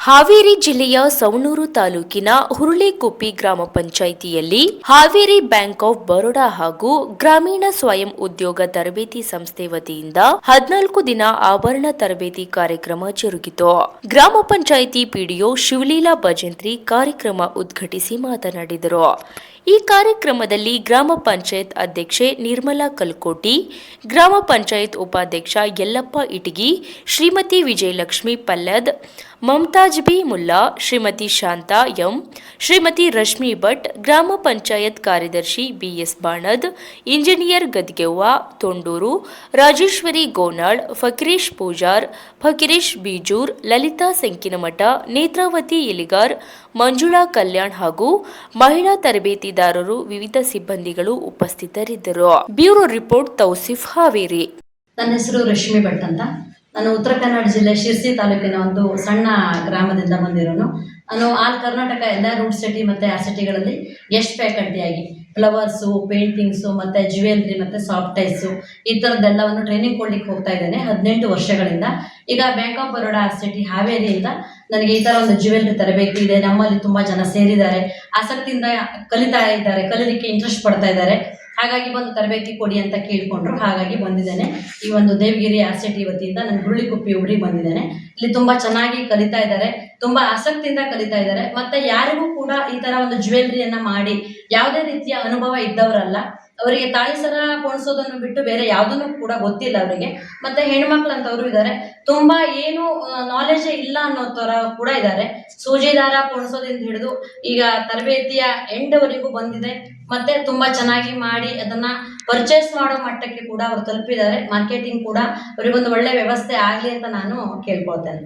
ಹಾವೇರಿ ಜಿಲ್ಲೆಯ ಸವಣೂರು ತಾಲೂಕಿನ ಹುರುಳಿಕುಪ್ಪಿ ಗ್ರಾಮ ಪಂಚಾಯಿತಿಯಲ್ಲಿ ಹಾವೇರಿ ಬ್ಯಾಂಕ್ ಆಫ್ ಬರೋಡಾ ಹಾಗೂ ಗ್ರಾಮೀಣ ಸ್ವಯಂ ಉದ್ಯೋಗ ತರಬೇತಿ ಸಂಸ್ಥೆ ವತಿಯಿಂದ 14 ದಿನ ಆಭರಣ ತರಬೇತಿ ಕಾರ್ಯಕ್ರಮ ಜರುಗಿತು. ಗ್ರಾಮ ಪಂಚಾಯಿತಿ ಪಿಡಿಒ ಶಿವಲೀಲಾ ಭಜಂತ್ರಿ ಕಾರ್ಯಕ್ರಮ ಉದ್ಘಾಟಿಸಿ ಮಾತನಾಡಿದರು. ಈ ಕಾರ್ಯಕ್ರಮದಲ್ಲಿ ಗ್ರಾಮ ಪಂಚಾಯತ್ ಅಧ್ಯಕ್ಷೆ ನಿರ್ಮಲಾ ಕಲ್ಕೋಟಿ, ಗ್ರಾಮ ಪಂಚಾಯತ್ ಉಪಾಧ್ಯಕ್ಷ ಯಲ್ಲಪ್ಪ ಇಟಗಿ, ಶ್ರೀಮತಿ ವಿಜಯಲಕ್ಷ್ಮಿ ಪಲ್ಲದ್, ಮಮತಾಜ್ ಬಿ ಮುಲ್ಲಾ, ಶ್ರೀಮತಿ ಶಾಂತಾ ಎಂ, ಶ್ರೀಮತಿ ರಶ್ಮಿ ಭಟ್, ಗ್ರಾಮ ಪಂಚಾಯತ್ ಕಾರ್ಯದರ್ಶಿ ಬಿಎಸ್ ಬಾಣದ್, ಇಂಜಿನಿಯರ್ ಗದ್ಗೆವ್ವ ತೊಂಡೂರು, ರಾಜೇಶ್ವರಿ ಗೋನಾಳ್, ಫಕೀರೇಶ್ ಪೂಜಾರ್, ಫಕೀರೇಶ್ ಬೀಜೂರ್, ಲಲಿತಾ ಸಂಕಿನಮಠ, ನೇತ್ರಾವತಿ ಇಲಿಗಾರ್, ಮಂಜುಳಾ ಕಲ್ಯಾಣ್ ಹಾಗೂ ಮಹಿಳಾ ತರಬೇತಿದಾರರು, ವಿವಿಧ ಸಿಬ್ಬಂದಿಗಳು ಉಪಸ್ಥಿತರಿದ್ದರು. Bureau report Tauseef Haveri. ನನ್ನ ಹೆಸರು ರಶ್ಮಿ ಭಟ್ ಅಂತ. ನಾನು ಉತ್ತರ ಕನ್ನಡ ಜಿಲ್ಲೆ ಶಿರ್ಸಿ ತಾಲೂಕಿನ ಒಂದು ಸಣ್ಣ ಗ್ರಾಮದಿಂದ ಬಂದಿರೋನು. ನಾನು ಆಲ್ ಕರ್ನಾಟಕ ಎಲ್ಲ ರೂಟ್ ಸಿಟಿ ಮತ್ತು ಆರ್ ಸಿಟಿಗಳಲ್ಲಿ ಗೆಸ್ಟ್ ಫ್ಯಾಕಲ್ಟಿಯಾಗಿ ಫ್ಲವರ್ಸು, ಪೇಂಟಿಂಗ್ಸು ಮತ್ತು ಜ್ಯುವೆಲ್ರಿ ಮತ್ತು ಸಾಫ್ಟ್ ಟೈಸು ಈ ಥರದ್ದೆಲ್ಲವನ್ನು ಟ್ರೈನಿಂಗ್ ಕೊಡ್ಲಿಕ್ಕೆ ಹೋಗ್ತಾ ಇದ್ದೇನೆ 18 ವರ್ಷಗಳಿಂದ. ಈಗ bank of Baroda RSETI ಹಾವೇರಿಯಿಂದ ನನಗೆ ಈ ಥರ ಒಂದು ಜ್ಯುವೆಲ್ರಿ ತರಬೇತಿ ಇದೆ. ನಮ್ಮಲ್ಲಿ ತುಂಬ ಜನ ಸೇರಿದ್ದಾರೆ, ಆಸಕ್ತಿಯಿಂದ ಕಲಿತಾ ಇದ್ದಾರೆ, ಕಲೀಲಿಕ್ಕೆ ಇಂಟ್ರೆಸ್ಟ್ ಪಡ್ತಾ ಇದ್ದಾರೆ. ಹಾಗಾಗಿ ಬಂದು ತರಬೇತಿ ಕೊಡಿ ಅಂತ ಕೇಳಿಕೊಂಡ್ರು. ಹಾಗಾಗಿ ಬಂದಿದ್ದೇನೆ. ಈ ಒಂದು ದೇವಗಿರಿ ಆರ್ ಸಿಟಿ ವತಿಯಿಂದ ನಾನು ಹುರುಳಿಕುಪ್ಪಿ ಊರಿಗೆ ಬಂದಿದ್ದೇನೆ. ಇಲ್ಲಿ ತುಂಬ ಚೆನ್ನಾಗಿ ಕಲಿತಾ ಇದ್ದಾರೆ, ತುಂಬ ಆಸಕ್ತಿಯಿಂದ ಕಲಿತಾ ಇದ್ದಾರೆ. ಮತ್ತು ಯಾರಿಗೂ ಕೂಡ ಈ ಥರ ಒಂದು ಜ್ಯುವೆಲ್ರಿಯನ್ನು ಮಾಡಿ ಯಾವುದೇ ರೀತಿಯ ಅನುಭವ ಇದ್ದವರಲ್ಲ. ಅವರಿಗೆ ತಾಳಿ ಸರ ಪೋಣಿಸೋದನ್ನು ಬಿಟ್ಟು ಬೇರೆ ಯಾವುದನ್ನು ಕೂಡ ಗೊತ್ತಿಲ್ಲ ಅವರಿಗೆ. ಮತ್ತು ಹೆಣ್ಮಕ್ಳು ಅಂತವರು ಇದ್ದಾರೆ, ತುಂಬ ಏನು ನಾಲೆಜೇ ಇಲ್ಲ ಅನ್ನೋ ಥರ ಕೂಡ ಇದ್ದಾರೆ. ಸೂಜಿ ದಾರ ಪೋಣಿಸೋದ್ರಿಂದ ಹಿಡಿದು ಈಗ ತರಬೇತಿಯ ಎಂಡ್ವರೆಗೂ ಬಂದಿದೆ. ಮತ್ತು ತುಂಬ ಚೆನ್ನಾಗಿ ಮಾಡಿ ಅದನ್ನು ಪರ್ಚೇಸ್ ಮಾಡೋ ಮಟ್ಟಕ್ಕೆ ಕೂಡ ಅವರು ತಲುಪಿದ್ದಾರೆ. ಮಾರ್ಕೆಟಿಂಗ್ ಕೂಡ ಅವರಿಗೊಂದು ಒಳ್ಳೆಯ ವ್ಯವಸ್ಥೆ ಆಗಲಿ ಅಂತ ನಾನು ಕೇಳ್ಕೊಳ್ತೇನೆ.